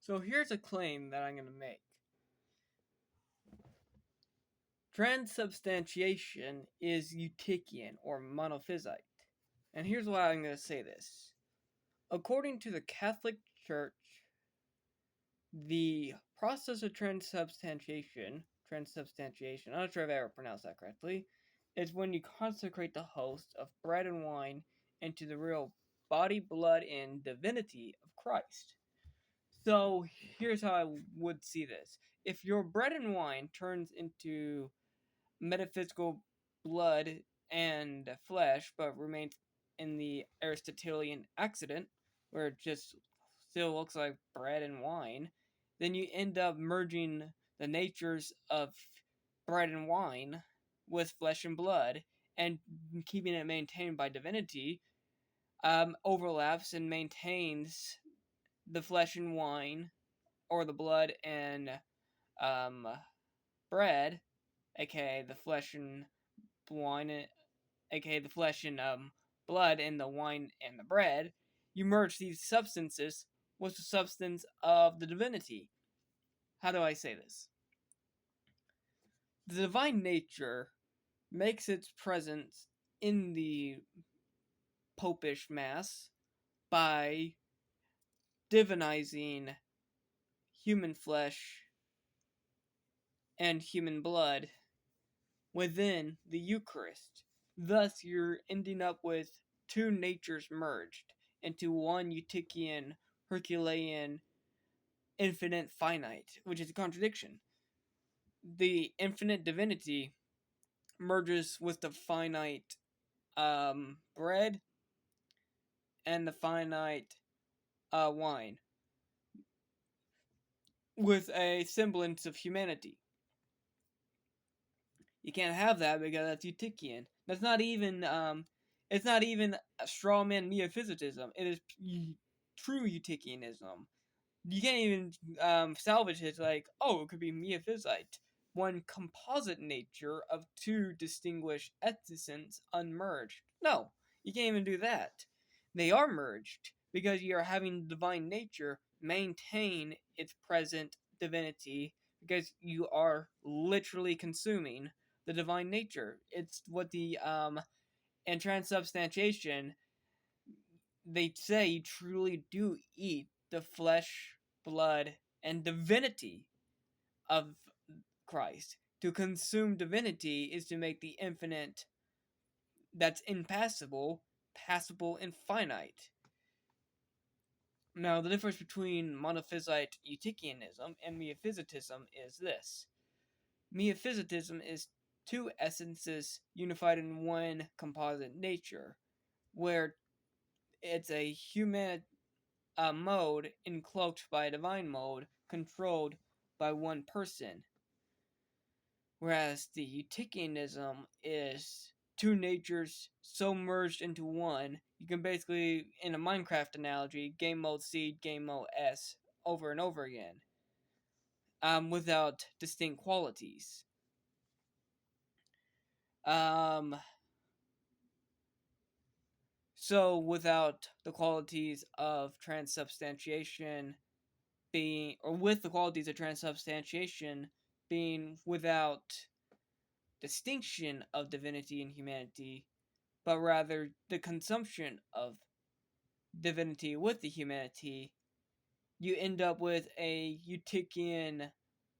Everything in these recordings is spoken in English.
So here's a claim that I'm going to make. Transubstantiation is Eutychian or monophysite. And here's why I'm going to say this. According to the Catholic Church, the process of transubstantiation, I'm not sure if I ever pronounced that correctly, is when you consecrate the host of bread and wine into the real body, blood, and divinity of Christ. So here's how I would see this. If your bread and wine turns into metaphysical blood and flesh, but remains in the Aristotelian accident, where it just still looks like bread and wine, then you end up merging the natures of bread and wine with flesh and blood, and keeping it maintained by divinity overlaps and maintains the flesh and wine, or the blood and um, bread, aka the flesh and wine, aka the flesh and blood, and the wine and the bread. You merge these substances with the substance of the divinity. How do I say this? The divine nature makes its presence in the popish mass by divinizing human flesh and human blood within the Eucharist. Thus, you're ending up with two natures merged into one Eutychian, Herculean, infinite finite, which is a contradiction. The infinite divinity merges with the finite bread and the finite wine with a semblance of humanity. You can't have that because that's Eutychian. That's not even it's not even a straw man metaphysitism. It is true Eutychianism. You can't even salvage it like, oh, it could be Miaphysite. One composite nature of two distinguished essence unmerged. No, you can't even do that. They are merged because you are having divine nature maintain its present divinity because you are literally consuming the divine nature. It's what the in transubstantiation they say you truly do eat the flesh, blood, and divinity of Christ. To consume divinity is to make the infinite that's impassable, passable, and finite. Now, the difference between monophysite Eutychianism and Miaphysitism is this. Miaphysitism is two essences unified in one composite nature, where it's a human mode encloaked by a divine mode controlled by one person. Whereas the Eutychianism is two natures so merged into one, you can basically, in a Minecraft analogy, game mode C, game mode S over and over again, without distinct qualities. Um, so without the qualities of transubstantiation being, or with the qualities of transubstantiation being without distinction of divinity and humanity, but rather the consumption of divinity with the humanity, you end up with a Eutychian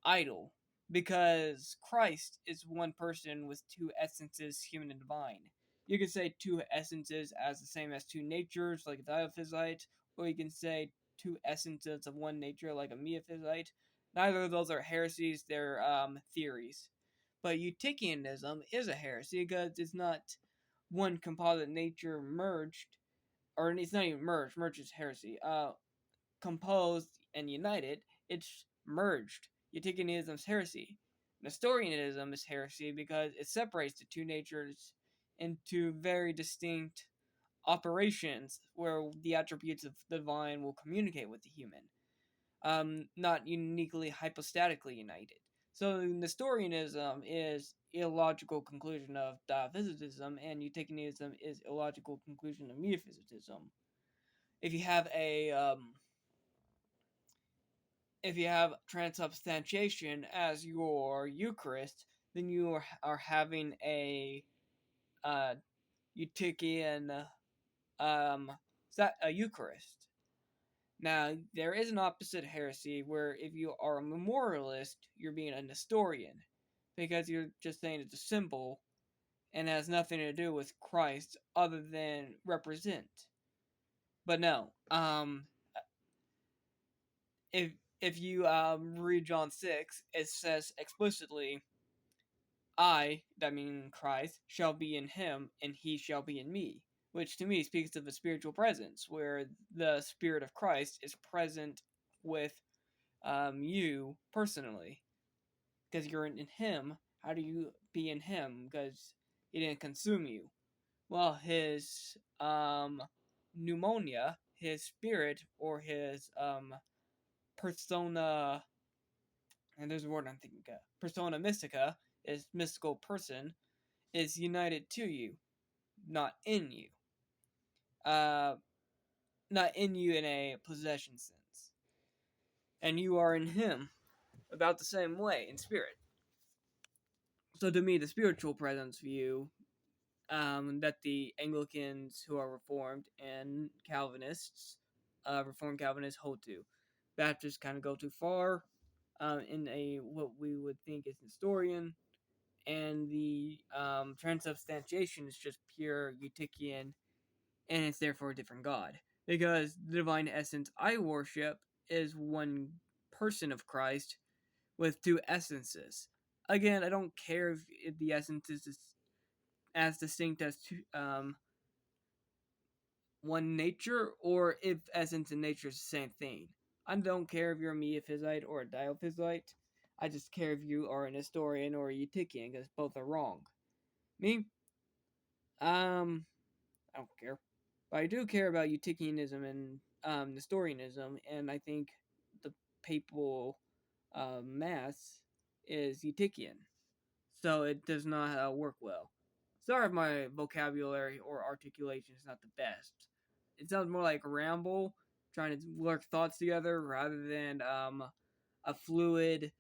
idol. Because Christ is one person with two essences, human and divine. You can say two essences as the same as two natures, like a diophysite, or you can say two essences of one nature, like a miaphysite. Neither of those are heresies, they're theories. But Eutychianism is a heresy because it's not one composite nature merged, or it's not even merged, merged is heresy, composed and united, it's merged. Eutychianism is heresy. Nestorianism is heresy because it separates the two natures into very distinct operations where the attributes of the divine will communicate with the human, not uniquely hypostatically united. So Nestorianism is illogical conclusion of diaphysitism, and Eutychianism is illogical conclusion of metaphysitism. If you have a if you have transubstantiation as your Eucharist, then you are having a Eutychian a Eucharist. Now, there is an opposite heresy where if you are a memorialist, you're being a Nestorian, because you're just saying it's a symbol and has nothing to do with Christ other than represent. But no, if if you read John 6, it says explicitly, I, that means Christ, shall be in him, and he shall be in me. Which to me speaks of a spiritual presence, where the Spirit of Christ is present with you personally. Because you're in him, how do you be in him? Because he didn't consume you. Well, his pneumonia, his spirit, or his persona, and there's a word I'm thinking of, persona mystica, his mystical person, is united to you, not in you. Not in you in a possession sense. And you are in him about the same way in spirit. So to me, the spiritual presence view that the Anglicans who are Reformed and Calvinists, Reformed Calvinists hold to. Baptists kind of go too far in a what we would think is Nestorian, and the transubstantiation is just pure Eutychian, and it's therefore a different God. Because the divine essence I worship is one person of Christ with two essences. Again, I don't care if the essence is as distinct as one nature, or if essence and nature is the same thing. I don't care if you're a Miaphysite or a Diophysite. I just care if you are a Nestorian or a Eutychian, because both are wrong. Me, I don't care. But I do care about Eutychianism and Nestorianism, and I think the papal mass is Eutychian. So it does not work well. Sorry if my vocabulary or articulation is not the best. It sounds more like ramble, trying to work thoughts together rather than a fluid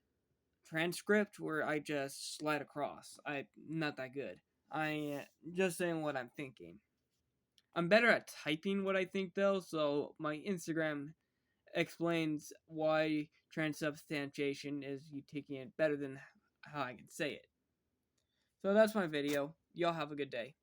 transcript where I just slide across. I'm not that good. I just saying what I'm thinking. I'm better at typing what I think though, so my Instagram explains why transubstantiation is Eutychian better than how I can say it. So that's my video. Y'all have a good day.